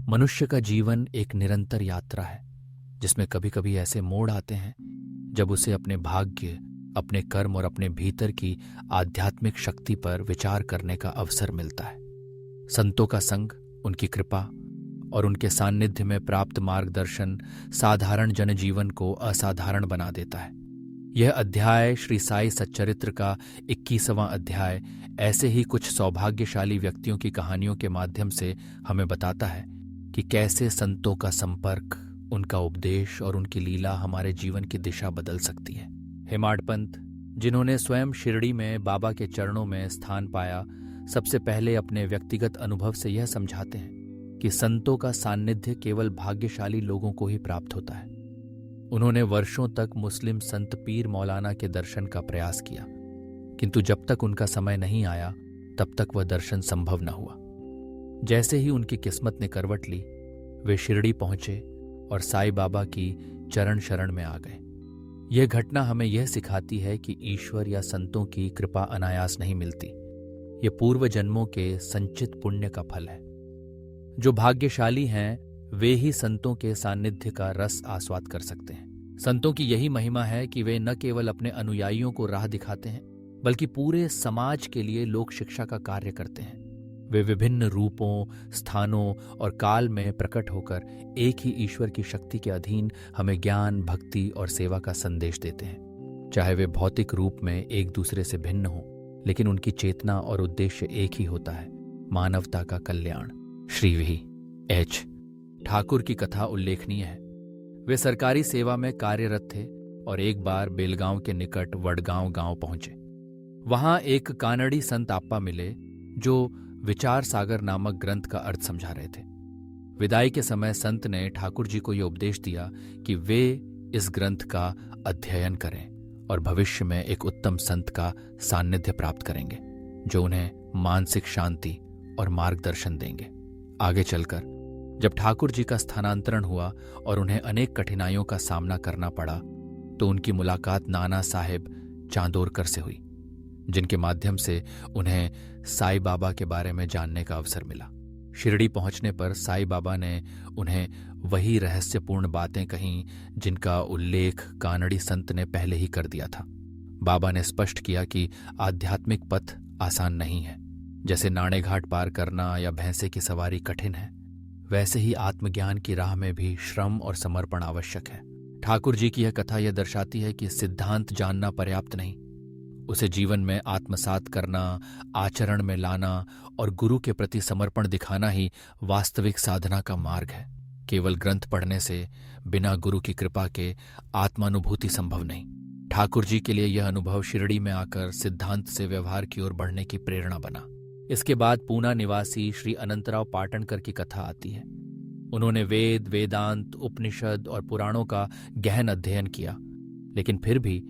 मनुष्य का जीवन एक निरंतर यात्रा है जिसमें कभी कभी ऐसे मोड़ आते हैं जब उसे अपने भाग्य, अपने कर्म और अपने भीतर की आध्यात्मिक शक्ति पर विचार करने का अवसर मिलता है। संतों का संग, उनकी कृपा और उनके सान्निध्य में प्राप्त मार्गदर्शन साधारण जनजीवन को असाधारण बना देता है। यह अध्याय श्री साई सच्चरित्र का 21वां अध्याय ऐसे ही कुछ सौभाग्यशाली व्यक्तियों की कहानियों के माध्यम से हमें बताता है कि कैसे संतों का संपर्क, उनका उपदेश और उनकी लीला हमारे जीवन की दिशा बदल सकती है। हेमाड पंत, जिन्होंने स्वयं शिरडी में बाबा के चरणों में स्थान पाया, सबसे पहले अपने व्यक्तिगत अनुभव से यह समझाते हैं कि संतों का सान्निध्य केवल भाग्यशाली लोगों को ही प्राप्त होता है। उन्होंने वर्षों तक मुस्लिम संत पीर मौलाना के दर्शन का प्रयास किया, किंतु जब तक उनका समय नहीं आया तब तक वह दर्शन संभव न हुआ। जैसे ही उनकी किस्मत ने करवट ली, वे शिरडी पहुंचे और साईं बाबा की चरण शरण में आ गए। यह घटना हमें यह सिखाती है कि ईश्वर या संतों की कृपा अनायास नहीं मिलती। ये पूर्व जन्मों के संचित पुण्य का फल है। जो भाग्यशाली हैं वे ही संतों के सान्निध्य का रस आस्वाद कर सकते हैं। संतों की यही महिमा है कि वे न केवल अपने अनुयायियों को राह दिखाते हैं, बल्कि पूरे समाज के लिए लोक शिक्षा का कार्य करते हैं। वे विभिन्न रूपों, स्थानों और काल में प्रकट होकर एक ही ईश्वर की शक्ति के अधीन हमें ज्ञान, भक्ति और सेवा का संदेश देते हैं। चाहे वे भौतिक रूप में एक दूसरे से भिन्न हों, लेकिन उनकी चेतना और उद्देश्य एक ही होता है, मानवता का कल्याण। श्री V.H. ठाकुर की कथा उल्लेखनीय है। वे सरकारी सेवा में कार्यरत थे और एक बार बेलगांव के निकट वडगांव गांव पहुंचे। वहां एक कानड़ी संत आप्पा मिले जो विचार सागर नामक ग्रंथ का अर्थ समझा रहे थे। विदाई के समय संत ने ठाकुर जी को यह उपदेश दिया कि वे इस ग्रंथ का अध्ययन करें और भविष्य में एक उत्तम संत का सान्निध्य प्राप्त करेंगे जो उन्हें मानसिक शांति और मार्गदर्शन देंगे। आगे चलकर जब ठाकुर जी का स्थानांतरण हुआ और उन्हें अनेक कठिनाइयों का सामना करना पड़ा, तो उनकी मुलाकात नाना साहेब चांदोरकर से हुई, जिनके माध्यम से उन्हें साईं बाबा के बारे में जानने का अवसर मिला। शिरडी पहुंचने पर साईं बाबा ने उन्हें वही रहस्यपूर्ण बातें कहीं जिनका उल्लेख कानड़ी संत ने पहले ही कर दिया था। बाबा ने स्पष्ट किया कि आध्यात्मिक पथ आसान नहीं है। जैसे नाणेघाट पार करना या भैंसे की सवारी कठिन है, वैसे ही आत्मज्ञान की राह में भी श्रम और समर्पण आवश्यक है। ठाकुर जी की यह कथा यह दर्शाती है कि सिद्धांत जानना पर्याप्त नहीं, उसे जीवन में आत्मसात करना, आचरण में लाना और गुरु के प्रति समर्पण दिखाना ही वास्तविक साधना का मार्ग है। केवल ग्रंथ पढ़ने से बिना गुरु की कृपा के आत्मानुभूति संभव नहीं। ठाकुर जी के लिए यह अनुभव शिरडी में आकर सिद्धांत से व्यवहार की ओर बढ़ने की प्रेरणा बना। इसके बाद पूना निवासी श्री अनंतराव पाटणकर की कथा आती है। उन्होंने वेद, वेदांत, उपनिषद और पुराणों का गहन अध्ययन किया, लेकिन फिर भी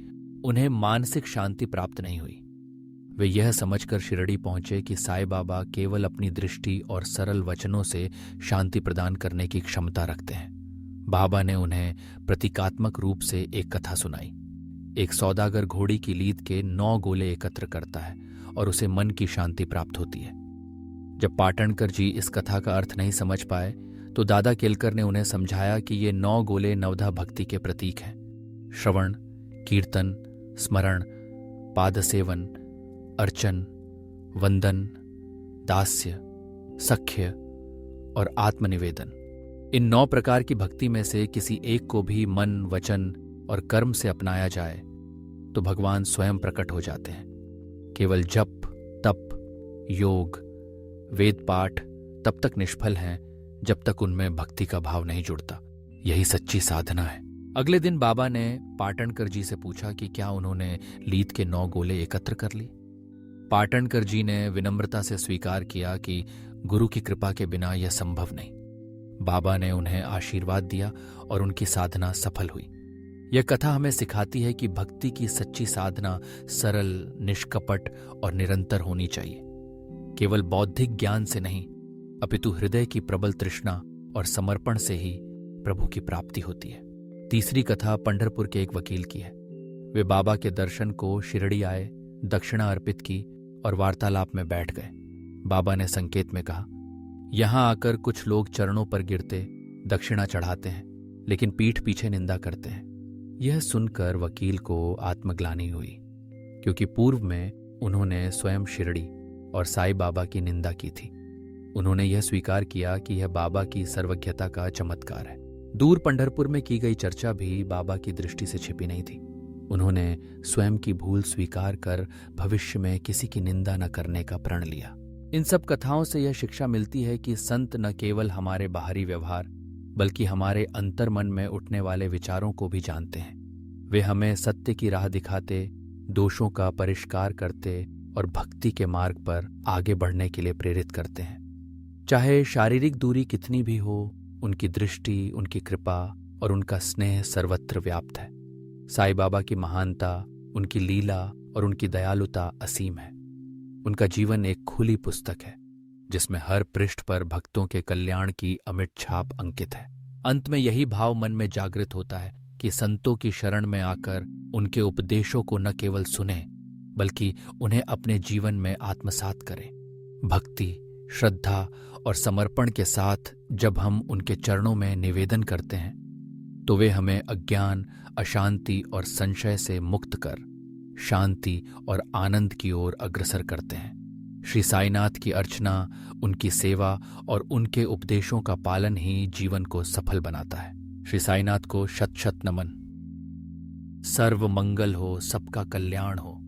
उन्हें मानसिक शांति प्राप्त नहीं हुई। वे यह समझकर शिरडी पहुंचे कि साईं बाबा केवल अपनी दृष्टि और सरल वचनों से शांति प्रदान करने की क्षमता रखते हैं। बाबा ने उन्हें प्रतीकात्मक रूप से एक कथा सुनाई। एक सौदागर घोड़ी की लीद के 9 गोले एकत्र करता है और उसे मन की शांति प्राप्त होती है। जब पाटणकर जी इस कथा का अर्थ नहीं समझ पाए, तो दादा केलकर ने उन्हें समझाया कि ये 9 गोले नवधा भक्ति के प्रतीक हैं। श्रवण, कीर्तन, स्मरण, पादसेवन, अर्चन, वंदन, दास्य, सख्य और आत्मनिवेदन। इन 9 प्रकार की भक्ति में से किसी एक को भी मन, वचन और कर्म से अपनाया जाए तो भगवान स्वयं प्रकट हो जाते हैं। केवल जप, तप, योग, वेद पाठ तब तक निष्फल हैं जब तक उनमें भक्ति का भाव नहीं जुड़ता। यही सच्ची साधना है। अगले दिन बाबा ने पाटणकर जी से पूछा कि क्या उन्होंने लीद के 9 गोले एकत्र कर ली। पाटणकर जी ने विनम्रता से स्वीकार किया कि गुरु की कृपा के बिना यह संभव नहीं। बाबा ने उन्हें आशीर्वाद दिया और उनकी साधना सफल हुई। यह कथा हमें सिखाती है कि भक्ति की सच्ची साधना सरल, निष्कपट और निरंतर होनी चाहिए। केवल बौद्धिक ज्ञान से नहीं, अपितु हृदय की प्रबल तृष्णा और समर्पण से ही प्रभु की प्राप्ति होती है। तीसरी कथा पंढरपुर के एक वकील की है। वे बाबा के दर्शन को शिरडी आए, दक्षिणा अर्पित की और वार्तालाप में बैठ गए। बाबा ने संकेत में कहा, यहाँ आकर कुछ लोग चरणों पर गिरते दक्षिणा चढ़ाते हैं, लेकिन पीठ पीछे निंदा करते हैं। यह सुनकर वकील को आत्मग्लानि हुई, क्योंकि पूर्व में उन्होंने स्वयं शिरडी और साईं बाबा की निंदा की थी। उन्होंने यह स्वीकार किया कि यह बाबा की सर्वज्ञता का चमत्कार है। दूर पंढरपुर में की गई चर्चा भी बाबा की दृष्टि से छिपी नहीं थी। उन्होंने स्वयं की भूल स्वीकार कर भविष्य में किसी की निंदा न करने का प्रण लिया। इन सब कथाओं से यह शिक्षा मिलती है कि संत न केवल हमारे बाहरी व्यवहार बल्कि हमारे अंतर्मन में उठने वाले विचारों को भी जानते हैं। वे हमें सत्य की राह दिखाते, दोषों का परिष्कार करते और भक्ति के मार्ग पर आगे बढ़ने के लिए प्रेरित करते हैं। चाहे शारीरिक दूरी कितनी भी हो, उनकी दृष्टि, उनकी कृपा और उनका स्नेह सर्वत्र व्याप्त है। साईं बाबा की महानता, उनकी लीला और उनकी दयालुता असीम है। उनका जीवन एक खुली पुस्तक है जिसमें हर पृष्ठ पर भक्तों के कल्याण की अमिट छाप अंकित है। अंत में यही भाव मन में जागृत होता है कि संतों की शरण में आकर उनके उपदेशों को न केवल सुने बल्कि उन्हें अपने जीवन में आत्मसात करें। भक्ति, श्रद्धा और समर्पण के साथ जब हम उनके चरणों में निवेदन करते हैं तो वे हमें अज्ञान, अशांति और संशय से मुक्त कर शांति और आनंद की ओर अग्रसर करते हैं। श्री साईनाथ की अर्चना, उनकी सेवा और उनके उपदेशों का पालन ही जीवन को सफल बनाता है। श्री साईनाथ को शत शत नमन। सर्व मंगल हो, सबका कल्याण हो।